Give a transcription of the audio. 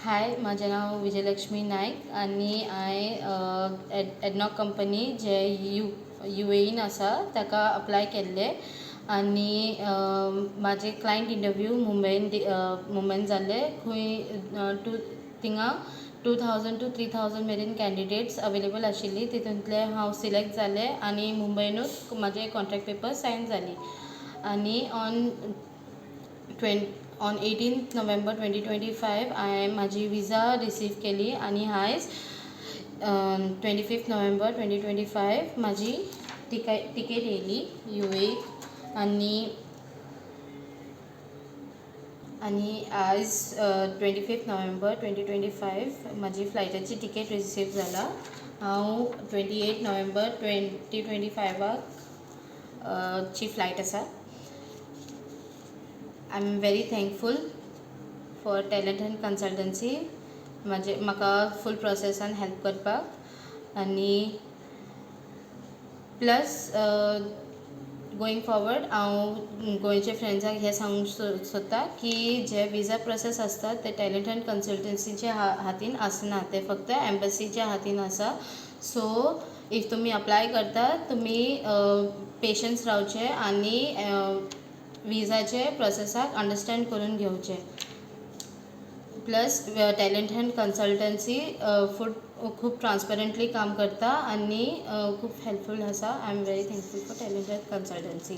हाय, माझे नाव विजयलक्ष्मी नायक आणि हांवें एडनॉक कंपनी जे UAEन आसा ताका अप्लाय केल्ले आनी माझे क्लायंट इंटरव्यू मुंबयन जाल्ले खंय थिंगा 2000 to 3000 मेरेन कॅन्डिडेट्स अवेलेबल आशिल्ली. तितूंतले हांव सिलेक्ट जालें आनी मुंबयनूच माझे कॉन्ट्रॅक्ट पेपर सायन जाली आनी ऑन 18th November 2025 हांवें माझी विजा रिसीव केली आनी आयज 25th November 2025 माझी तिकेट येयली UAE आनी आयज 25th November 2025 माझी फ्लायटाची तिकेट रिसीव जाला. हांव 28th November 2025 ची फ्लायट आसा. I am very thankful for talent end consultancy म्हाका फूल प्रोसेसान हेल्प करपाक आनी प्लस गोईंग फॉरवर्ड हांव गोंयचे फ्रेंड्साक हें सांगूंक सोदता की जे विजा प्रोसेस आसता ते टॅलंट एंड कन्सल्टन्सीच्या हातीन आसना, ते फक्त एम्बसीच्या हातीन आसा. सो इफ तुमी अप्लाय करता तुमी पेशन्स रावचे आनी विजाचे प्रोसेसाक अंडरस्टँड करून घेवचे. प्लस टॅलंट एंड कन्सल्टन्सी खूब ट्रान्सपरंटली काम करता आनी खूब हेल्पफूल आसा. I am very thankful for talent end consultancy.